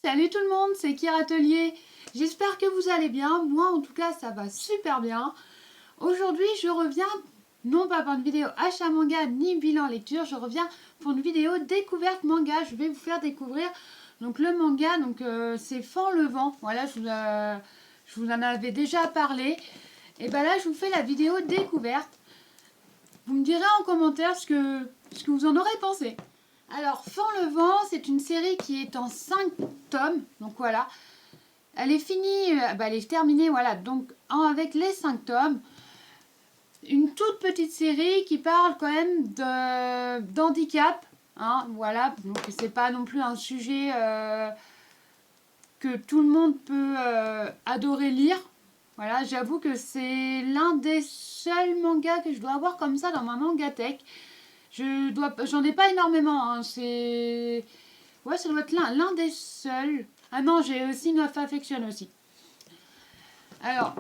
Salut tout le monde, c'est Kira Atelier. J'espère que vous allez bien. Moi en tout cas ça va super bien. Aujourd'hui je reviens non pas pour une vidéo achat manga ni bilan lecture, je reviens pour une vidéo découverte manga. Je vais vous faire découvrir donc le manga, donc c'est Fan le vent. Voilà, je vous en avais déjà parlé. Et ben là je vous fais la vidéo découverte. Vous me direz en commentaire ce que vous en aurez pensé. Alors, Fan le vent, c'est une série qui est en 5 tomes. Donc voilà. Elle est finie, elle est terminée, voilà. Donc, avec les 5 tomes. Une toute petite série qui parle quand même d'handicap. Hein, voilà. Donc, c'est pas non plus un sujet que tout le monde peut adorer lire. Voilà, j'avoue que c'est l'un des seuls mangas que je dois avoir comme ça dans ma mangatech. J'en ai pas énormément, hein. Ouais, ça doit être l'un des seuls. Ah non, j'ai aussi Neuf Affection aussi. Alors,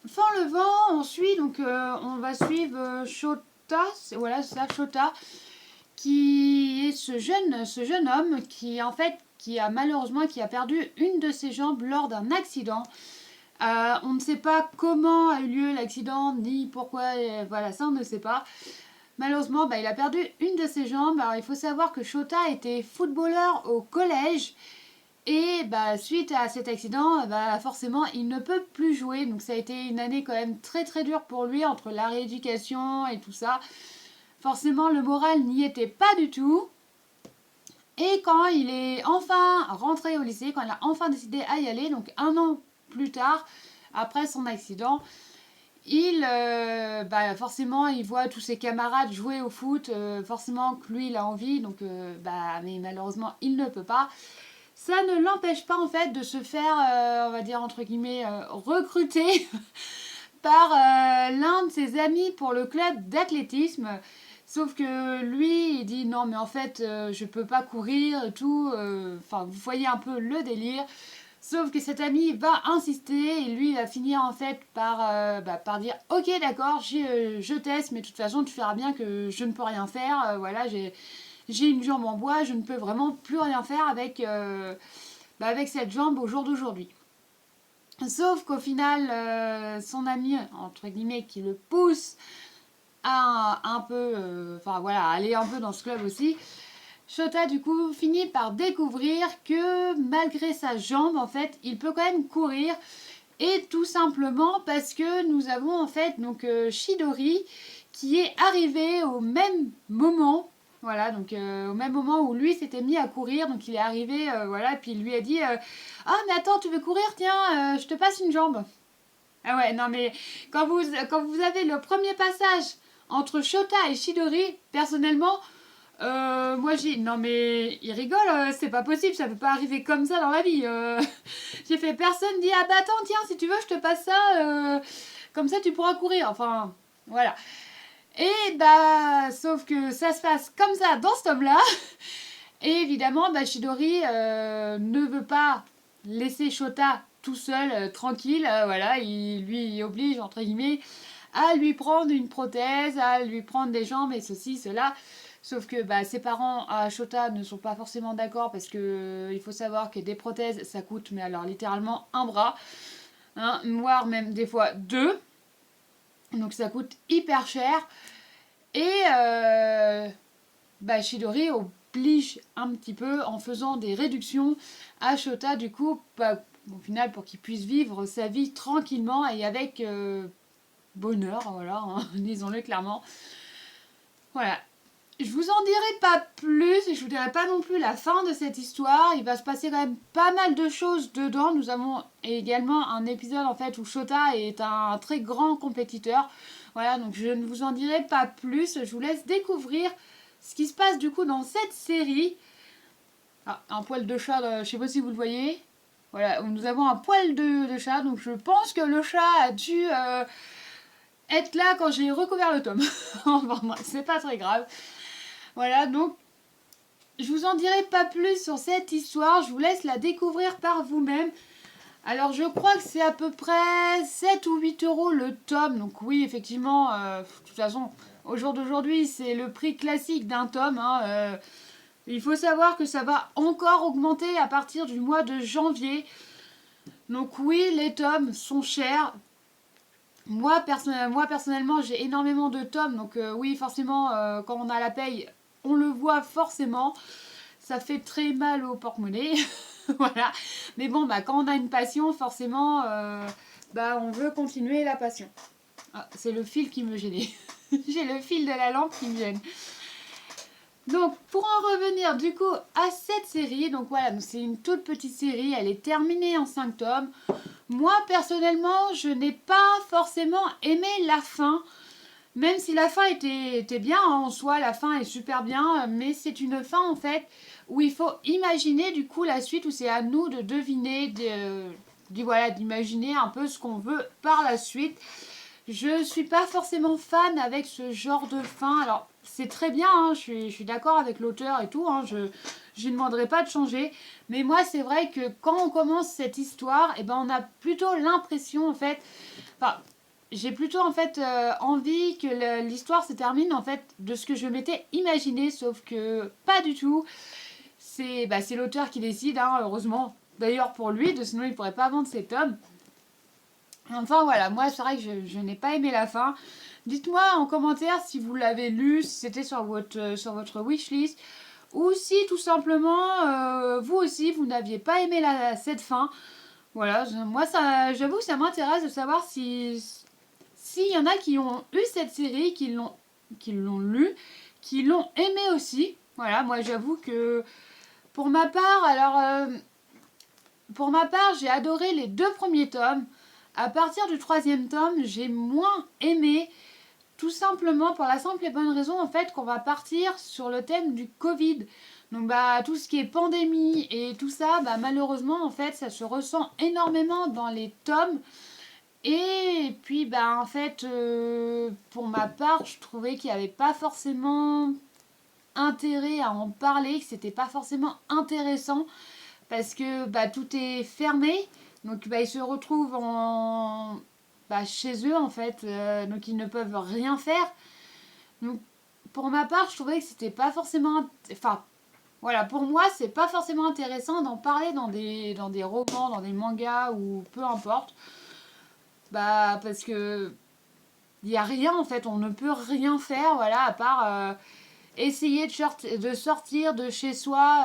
Fan le vent, on suit, donc on va suivre Shota, voilà, c'est ça, Shota, qui est ce jeune homme qui, en fait, qui a perdu une de ses jambes lors d'un accident. On ne sait pas comment a eu lieu l'accident, ni pourquoi, voilà, ça on ne sait pas. Malheureusement, il a perdu une de ses jambes. Alors, il faut savoir que Shota était footballeur au collège. Et suite à cet accident, forcément, il ne peut plus jouer. Donc, ça a été une année quand même très très dure pour lui, entre la rééducation et tout ça. Forcément, le moral n'y était pas du tout. Et quand il est enfin rentré au lycée, quand il a enfin décidé à y aller, donc 1 an plus tard, après son accident, forcément il voit tous ses camarades jouer au foot, forcément que lui il a envie, donc mais malheureusement il ne peut pas. Ça ne l'empêche pas en fait de se faire, on va dire entre guillemets, recruter par l'un de ses amis pour le club d'athlétisme. Sauf que lui, il dit non mais en fait je peux pas courir et tout, enfin vous voyez un peu le délire. Sauf que cet ami va insister et lui va finir en fait par dire ok d'accord je teste mais de toute façon tu feras bien que je ne peux rien faire, voilà j'ai une jambe en bois, je ne peux vraiment plus rien faire avec cette jambe au jour d'aujourd'hui. Sauf qu'au final son ami entre guillemets qui le pousse à un peu aller un peu dans ce club aussi, Shota du coup finit par découvrir que malgré sa jambe en fait il peut quand même courir, et tout simplement parce que nous avons en fait donc Chidori qui est arrivé au même moment, voilà, donc au même moment où lui s'était mis à courir, donc il est arrivé voilà, puis il lui a dit ah mais attends tu veux courir, tiens je te passe une jambe. Ah ouais non mais quand vous avez le premier passage entre Shota et Chidori, personnellement moi j'ai non mais il rigole, c'est pas possible, ça peut pas arriver comme ça dans la vie. J'ai fait personne dit ah bah attends tiens si tu veux je te passe ça, comme ça tu pourras courir, enfin voilà. Et sauf que ça se passe comme ça dans ce tome là. Et évidemment Chidori ne veut pas laisser Shota tout seul tranquille, voilà, il lui oblige entre guillemets à lui prendre une prothèse, à lui prendre des jambes et ceci cela. Sauf que ses parents à Shota ne sont pas forcément d'accord parce que il faut savoir que des prothèses ça coûte, mais alors littéralement un bras, hein, voire même des fois 2. Donc ça coûte hyper cher. Et Chidori oblige un petit peu en faisant des réductions à Shota du coup, au final pour qu'il puisse vivre sa vie tranquillement et avec bonheur, voilà, hein, disons-le clairement. Voilà. Je vous en dirai pas plus et je vous dirai pas non plus la fin de cette histoire. Il va se passer quand même pas mal de choses dedans. Nous avons également un épisode en fait où Shota est un très grand compétiteur. Voilà, donc je ne vous en dirai pas plus. Je vous laisse découvrir ce qui se passe du coup dans cette série. Ah, un poil de chat, je sais pas si vous le voyez. Voilà, nous avons un poil de chat, donc je pense que le chat a dû être là quand j'ai recouvert le tome. Enfin, c'est pas très grave. Voilà, donc je vous en dirai pas plus sur cette histoire, je vous laisse la découvrir par vous-même. Alors je crois que c'est à peu près 7 ou 8 euros le tome, donc oui effectivement, de toute façon au jour d'aujourd'hui c'est le prix classique d'un tome, hein, Il faut savoir que ça va encore augmenter à partir du mois de janvier. Donc oui, les tomes sont chers. Moi personnellement, j'ai énormément de tomes. Donc oui, forcément, quand on a la paye, on le voit forcément. Ça fait très mal au porte-monnaie. Voilà. Mais bon, bah, quand on a une passion, forcément, on veut continuer la passion. Ah, c'est le fil qui me gênait. J'ai le fil de la lampe qui me gêne. Donc, pour en revenir du coup à cette série, donc voilà, c'est une toute petite série, elle est terminée en 5 tomes. Moi, personnellement, je n'ai pas forcément aimé la fin, même si la fin était bien, hein, en soi, la fin est super bien, mais c'est une fin, en fait, où il faut imaginer, du coup, la suite, où c'est à nous de deviner, voilà, d'imaginer un peu ce qu'on veut par la suite. Je suis pas forcément fan avec ce genre de fin. Alors, c'est très bien, hein, je suis d'accord avec l'auteur et tout, hein, je ne demanderai pas de changer. Mais moi, c'est vrai que quand on commence cette histoire, eh ben, on a plutôt l'impression, en fait... Enfin, j'ai plutôt, en fait, envie que l'histoire se termine, en fait, de ce que je m'étais imaginé, sauf que pas du tout. C'est l'auteur qui décide, hein, heureusement. D'ailleurs, pour lui, sinon il ne pourrait pas vendre ses tomes. Enfin voilà, moi c'est vrai que je n'ai pas aimé la fin. Dites-moi en commentaire si vous l'avez lu, si c'était sur votre wishlist, ou si tout simplement vous aussi vous n'aviez pas aimé cette fin. Voilà, moi j'avoue que ça m'intéresse de savoir s'il y en a qui ont eu cette série, qui l'ont lu, qui l'ont aimé aussi. Voilà, moi j'avoue que pour ma part, j'ai adoré les 2 premiers tomes. À partir du 3e tome, j'ai moins aimé, tout simplement pour la simple et bonne raison en fait qu'on va partir sur le thème du Covid. Donc tout ce qui est pandémie et tout ça, malheureusement en fait ça se ressent énormément dans les tomes. Et puis en fait pour ma part je trouvais qu'il n'y avait pas forcément intérêt à en parler, que c'était pas forcément intéressant parce que tout est fermé. Donc ils se retrouvent chez eux en fait, donc ils ne peuvent rien faire. Donc pour ma part, je trouvais que c'était pas forcément... Enfin, voilà, pour moi, c'est pas forcément intéressant d'en parler dans des romans, dans des mangas ou peu importe. Parce que il n'y a rien en fait, on ne peut rien faire, voilà, à part essayer de sortir de chez soi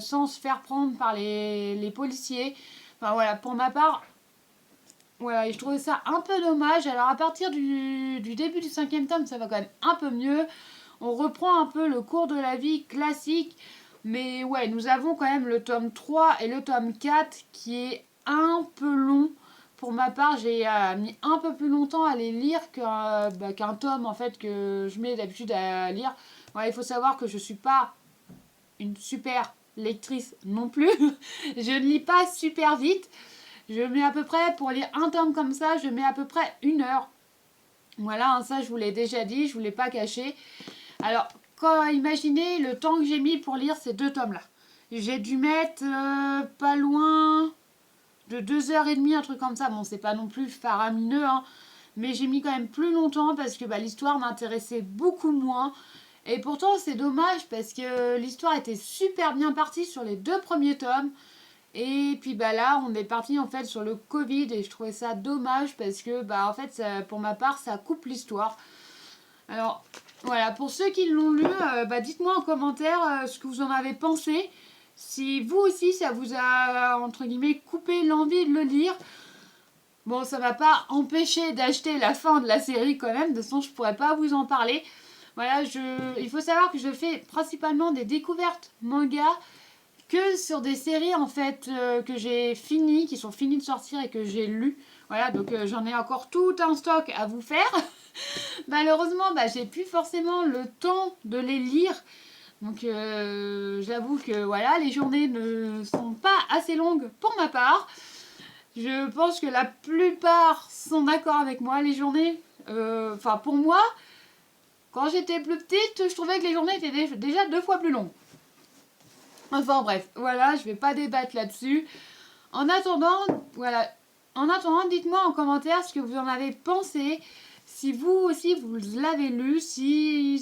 sans se faire prendre par les policiers. Enfin voilà, pour ma part, voilà, je trouvais ça un peu dommage. Alors à partir du début du 5e tome, ça va quand même un peu mieux. On reprend un peu le cours de la vie classique. Mais ouais, nous avons quand même le tome 3 et le tome 4 qui est un peu long. Pour ma part, j'ai mis un peu plus longtemps à les lire qu'un tome en fait que je mets d'habitude à lire. Ouais, il faut savoir que je suis pas une super lectrice non plus. Je ne lis pas super vite. Je mets à peu près, pour lire un tome comme ça, je mets à peu près 1 heure. Voilà, hein, ça je vous l'ai déjà dit, je ne vous l'ai pas caché. Alors, imaginez le temps que j'ai mis pour lire ces 2 tomes-là. J'ai dû mettre pas loin de 2h30, un truc comme ça. Bon, c'est pas non plus faramineux, hein, mais j'ai mis quand même plus longtemps parce que l'histoire m'intéressait beaucoup moins. Et pourtant, c'est dommage parce que l'histoire était super bien partie sur les 2 premiers tomes. Et puis là, on est parti en fait sur le Covid et je trouvais ça dommage parce que en fait, ça, pour ma part, ça coupe l'histoire. Alors voilà, pour ceux qui l'ont lu, dites-moi en commentaire ce que vous en avez pensé. Si vous aussi, ça vous a entre guillemets coupé l'envie de le lire. Bon, ça va pas empêcher d'acheter la fin de la série quand même. De toute façon, je pourrais pas vous en parler. Voilà, il faut savoir que je fais principalement des découvertes manga que sur des séries en fait que j'ai finies, qui sont finies de sortir et que j'ai lues. Voilà, donc j'en ai encore tout un stock à vous faire. Malheureusement, j'ai plus forcément le temps de les lire. Donc j'avoue que voilà, les journées ne sont pas assez longues pour ma part. Je pense que la plupart sont d'accord avec moi. Les journées, pour moi, quand j'étais plus petite, je trouvais que les journées étaient déjà 2 fois plus longues. Enfin bref, voilà, je vais pas débattre là-dessus. En attendant, dites-moi en commentaire ce que vous en avez pensé. Si vous aussi vous l'avez lu, si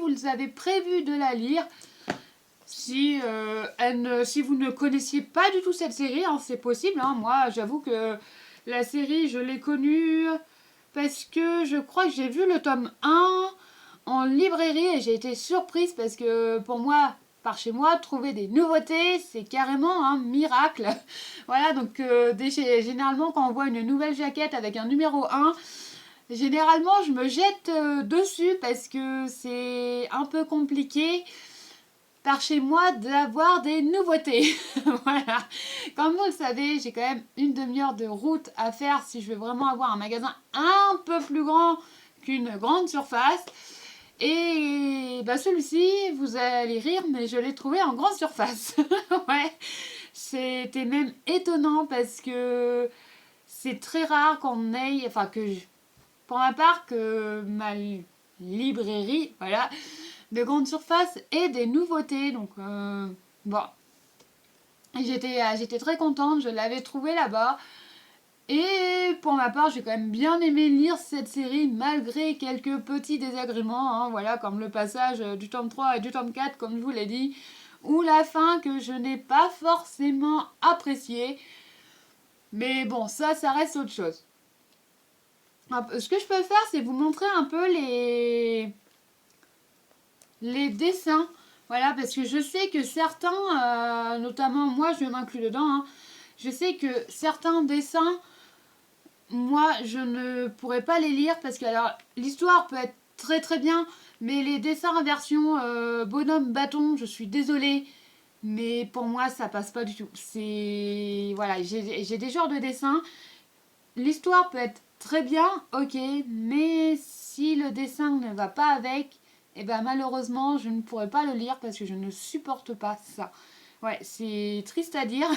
vous avez prévu de la lire. Si vous ne connaissiez pas du tout cette série, hein, c'est possible. Hein. Moi, j'avoue que la série, je l'ai connue parce que je crois que j'ai vu le tome 1 en librairie et j'ai été surprise parce que pour moi, par chez moi, trouver des nouveautés, c'est carrément un miracle. Voilà, donc généralement, quand on voit une nouvelle jaquette avec un numéro 1, généralement, je me jette dessus parce que c'est un peu compliqué par chez moi d'avoir des nouveautés. Voilà. Comme vous le savez, j'ai quand même une demi-heure de route à faire si je veux vraiment avoir un magasin un peu plus grand qu'une grande surface. Et bah celui-ci, vous allez rire, mais je l'ai trouvé en grande surface. Ouais. C'était même étonnant parce que c'est très rare qu'on ait, enfin pour ma part, que ma librairie, voilà, de grande surface et des nouveautés. Donc, bon. J'étais très contente, je l'avais trouvé là-bas. Et pour ma part, j'ai quand même bien aimé lire cette série malgré quelques petits désagréments, hein, voilà, comme le passage du tome 3 et du tome 4, comme je vous l'ai dit, ou la fin que je n'ai pas forcément appréciée. Mais bon, ça reste autre chose. Ce que je peux faire, c'est vous montrer un peu les dessins. Voilà, parce que je sais que certains, notamment moi, je m'inclus dedans, hein, je sais que certains dessins, moi, je ne pourrais pas les lire parce que, alors, l'histoire peut être très très bien, mais les dessins en version bonhomme bâton, je suis désolée, mais pour moi, ça passe pas du tout. C'est. Voilà, j'ai des genres de dessins. L'histoire peut être très bien, ok, mais si le dessin ne va pas avec, et ben malheureusement, je ne pourrais pas le lire parce que je ne supporte pas ça. Ouais, c'est triste à dire,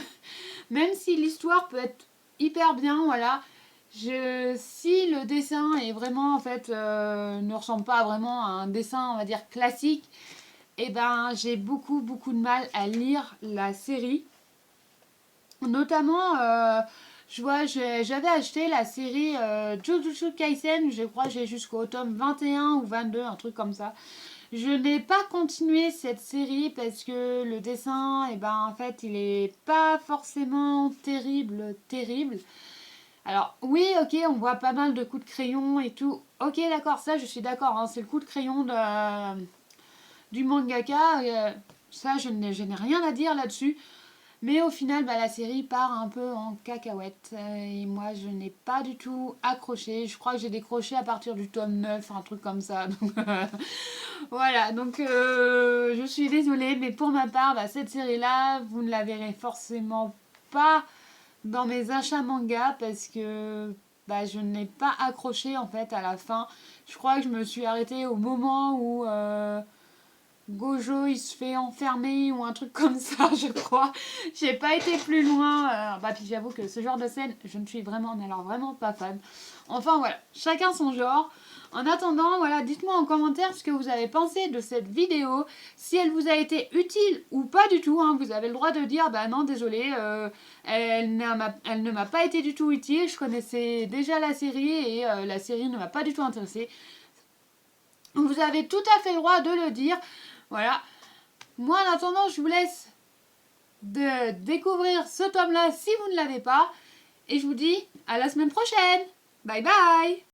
même si l'histoire peut être hyper bien, voilà. Si le dessin est vraiment, en fait, ne ressemble pas vraiment à un dessin, on va dire, classique, et ben j'ai beaucoup, beaucoup de mal à lire la série. Notamment, j'avais acheté la série Jujutsu Kaisen, je crois que j'ai jusqu'au tome 21 ou 22, un truc comme ça. Je n'ai pas continué cette série parce que le dessin, et ben en fait, il est pas forcément terrible, terrible. Alors oui, ok, on voit pas mal de coups de crayon et tout. Ok, d'accord, ça je suis d'accord, hein, c'est le coup de crayon du mangaka. Ça, je n'ai rien à dire là-dessus. Mais au final, bah, la série part un peu en cacahuète. Et moi, je n'ai pas du tout accroché. Je crois que j'ai décroché à partir du tome 9, un truc comme ça. Donc, voilà, donc je suis désolée. Mais pour ma part, bah, cette série-là, vous ne la verrez forcément pas dans mes achats manga parce que bah, je n'ai pas accroché en fait à la fin. Je crois que je me suis arrêtée au moment où Gojo il se fait enfermer ou un truc comme ça, je crois. J'ai pas été plus loin. Bah, puis j'avoue que ce genre de scène, je ne suis vraiment, mais alors vraiment pas fan. Enfin voilà, chacun son genre. En attendant, voilà, dites-moi en commentaire ce que vous avez pensé de cette vidéo. Si elle vous a été utile ou pas du tout, hein, vous avez le droit de dire, bah non, désolé, elle ne m'a pas été du tout utile. Je connaissais déjà la série et la série ne m'a pas du tout intéressée. Vous avez tout à fait le droit de le dire. Voilà. Moi, en attendant, je vous laisse de découvrir ce tome-là si vous ne l'avez pas. Et je vous dis à la semaine prochaine. Bye bye.